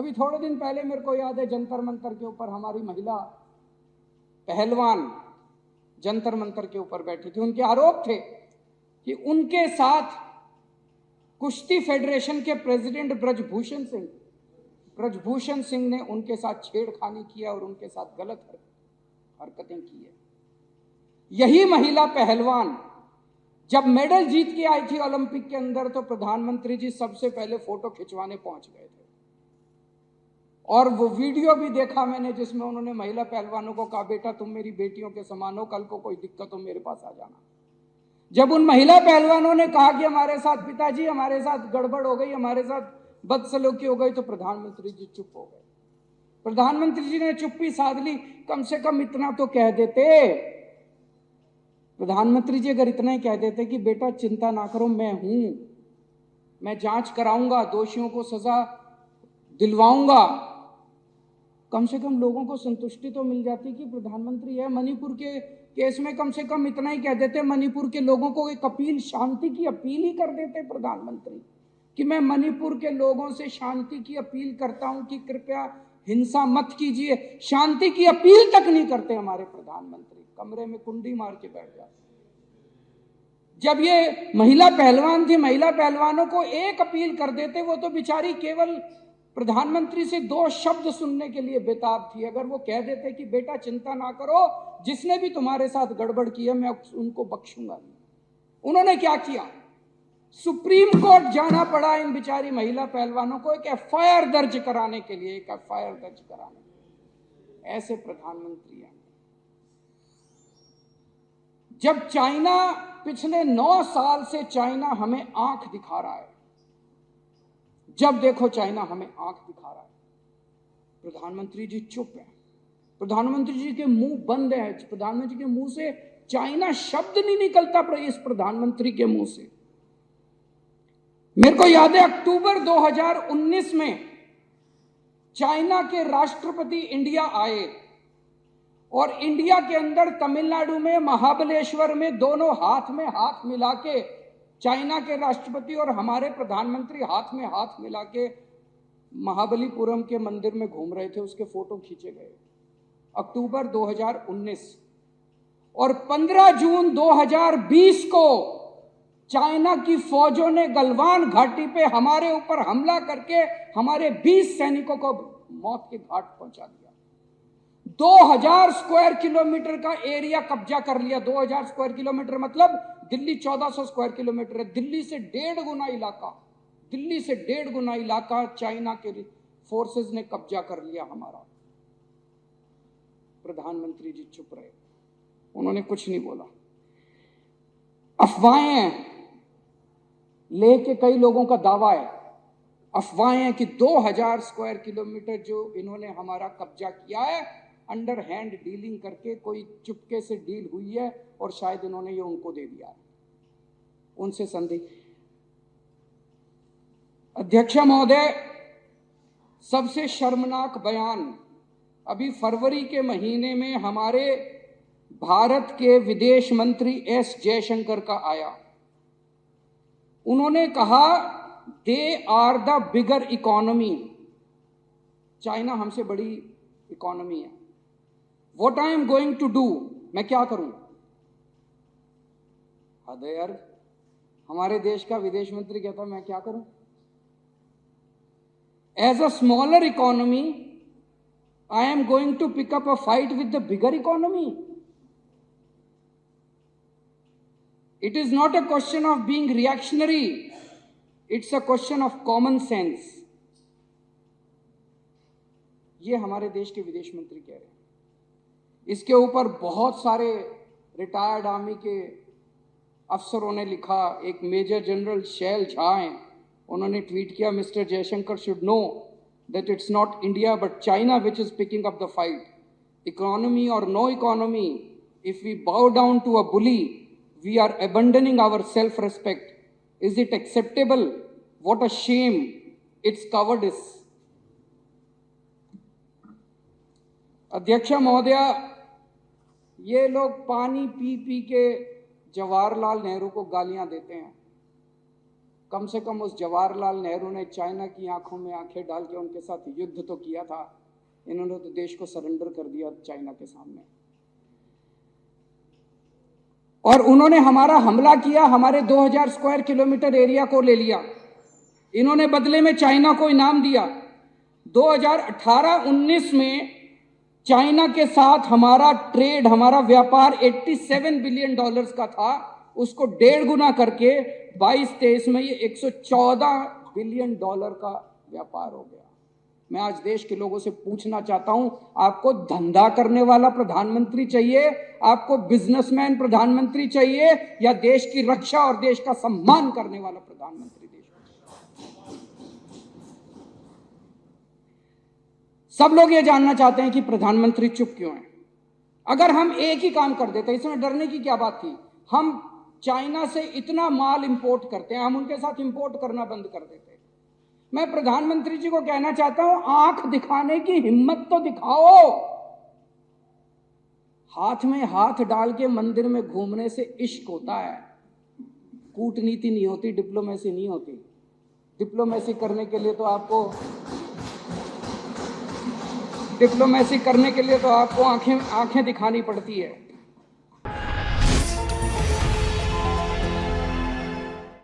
अभी थोड़े दिन पहले मेरे को याद है जंतर मंतर के ऊपर हमारी महिला पहलवान जंतर मंतर के ऊपर बैठी थी। उनके आरोप थे कि उनके साथ कुश्ती फेडरेशन के प्रेसिडेंट ब्रजभूषण सिंह ने उनके साथ छेड़खानी किया और उनके साथ गलत हरकतें की है। यही महिला पहलवान जब मेडल जीत के आई थी ओलंपिक के अंदर, तो प्रधानमंत्री जी सबसे पहले फोटो खिंचवाने पहुंच गए थे। और वो वीडियो भी देखा मैंने जिसमें उन्होंने महिला पहलवानों को कहा, बेटा तुम मेरी बेटियों के समान हो, कल को कोई दिक्कत हो मेरे पास आ जाना। जब उन महिला पहलवानों ने कहा कि हमारे साथ पिताजी, हमारे साथ गड़बड़ हो गई, हमारे साथ बदसलूकी हो गई, तो प्रधानमंत्री जी चुप हो गए। प्रधानमंत्री जी ने चुप्पी साध ली। कम से कम इतना तो कह देते, प्रधानमंत्री जी अगर इतना ही कह देते कि बेटा चिंता ना करो, मैं हूं, मैं जांच कराऊंगा, दोषियों को सजा दिलवाऊंगा, कम से कम लोगों को संतुष्टि तो मिल जाती कि प्रधानमंत्री है। मणिपुर के केस में कम से कम इतना ही कह देते, मणिपुर के लोगों को एक अपील, शांति की अपील ही कर देते प्रधानमंत्री कि मैं मणिपुर के लोगों से शांति की अपील करता हूं कि कृपया हिंसा मत कीजिए। शांति की अपील तक नहीं करते हमारे प्रधानमंत्री, कमरे में कुंडी मार के बैठ जाते। जब ये महिला पहलवान थी, महिला पहलवानों को एक अपील कर देते, वो तो बेचारी केवल प्रधानमंत्री से 2 शब्द सुनने के लिए बेताब थी। अगर वो कह देते कि बेटा चिंता ना करो, जिसने भी तुम्हारे साथ गड़बड़ की है मैं उनको बख्शूंगा नहीं। उन्होंने क्या किया? सुप्रीम कोर्ट जाना पड़ा इन बेचारी महिला पहलवानों को एक एफआईआर दर्ज कराने के लिए, ऐसे प्रधानमंत्री हैं। जब चाइना पिछले 9 साल से चाइना हमें आंख दिखा रहा है, जब देखो चाइना हमें आंख दिखा रहा है, प्रधानमंत्री जी चुप हैं, प्रधानमंत्री जी के मुंह बंद है, प्रधानमंत्री के मुंह से चाइना शब्द नहीं निकलता इस प्रधानमंत्री के मुंह से। मेरे को याद है अक्टूबर 2019 में चाइना के राष्ट्रपति इंडिया आए और इंडिया के अंदर तमिलनाडु में महाबलेश्वर में दोनों हाथ में हाथ मिला के चाइना के राष्ट्रपति और हमारे प्रधानमंत्री हाथ में हाथ मिला के महाबलीपुरम के मंदिर में घूम रहे थे। उसके फोटो खींचे गए अक्टूबर 2019। और 15 जून 2020 को चाइना की फौजों ने गलवान घाटी पे हमारे ऊपर हमला करके हमारे 20 सैनिकों को मौत के घाट पहुंचा दिया। 2000 स्क्वायर किलोमीटर का एरिया कब्जा कर लिया। 2000 स्क्वायर किलोमीटर मतलब दिल्ली 1400 स्क्वायर किलोमीटर है। दिल्ली से 1.5 गुना इलाका चाइना के फोर्सेस ने कब्जा कर लिया हमारा। प्रधानमंत्री जी चुप रहे, उन्होंने कुछ नहीं बोला। अफवाहें लेके कई लोगों का दावा है, अफवाहें हैं कि 2000 स्क्वायर किलोमीटर जो इन्होंने हमारा कब्जा किया है, अंडर हैंड डीलिंग करके कोई चुपके से डील हुई है और शायद इन्होंने ये उनको दे दिया है, उनसे संधि। अध्यक्ष महोदय, सबसे शर्मनाक बयान अभी फरवरी के महीने में हमारे भारत के विदेश मंत्री एस जयशंकर का आया। उन्होंने कहा they are the bigger economy, China हमसे बड़ी इकोनॉमी है। What I am going to do, मैं क्या करूं? अरे यार, हमारे देश का विदेश मंत्री कहता मैं क्या करूं? As a smaller economy I am going to pick up a fight with the bigger economy. It is not a question of being reactionary. It's a question of common sense. ये हमारे देश के विदेश मंत्री कह रहे हैं। इसके ऊपर बहुत सारे रिटायर्ड आर्मी के अफसरों ने लिखा। एक मेजर जनरल शैल झा हैं, उन्होंने ट्वीट किया, mister Jaishankar should know that it's not India but China which is picking up the fight. Economy or no economy, if we bow down to a bully, we are abandoning our self-respect. Is it acceptable? What a shame. It's cowardice. अध्यक्ष महोदय, ये लोग पानी P P के जवाहरलाल नेहरू को गालियां देते हैं। कम से कम उस जवाहरलाल नेहरू ने चाइना की आंखों में आंखें डाल के उनके साथ युद्ध तो किया था। इन्होंने तो देश को सरेंडर कर दिया चाइना के सामने, और उन्होंने हमारा हमला किया, हमारे 2000 स्क्वायर किलोमीटर एरिया को ले लिया। इन्होंने बदले में चाइना को इनाम दिया। 2018-19 में चाइना के साथ हमारा ट्रेड, हमारा व्यापार 87 बिलियन डॉलर्स का था, उसको 1.5 गुना करके 22-23 में ये 114 बिलियन डॉलर का व्यापार हो गया। मैं आज देश के लोगों से पूछना चाहता हूं, आपको धंधा करने वाला प्रधानमंत्री चाहिए, आपको बिजनेसमैन प्रधानमंत्री चाहिए, या देश की रक्षा और देश का सम्मान करने वाला प्रधानमंत्री देश को? सब लोग ये जानना चाहते हैं कि प्रधानमंत्री चुप क्यों है। अगर हम एक ही काम कर देते, इसमें डरने की क्या बात थी? हम चाइना से इतना माल इंपोर्ट करते हैं, हम उनके साथ इंपोर्ट करना बंद कर देते। मैं प्रधानमंत्री जी को कहना चाहता हूं, आंख दिखाने की हिम्मत तो दिखाओ। हाथ में हाथ डाल के मंदिर में घूमने से इश्क होता है, कूटनीति नहीं होती, डिप्लोमेसी नहीं होती। डिप्लोमेसी करने के लिए तो आपको आंखें दिखानी पड़ती है।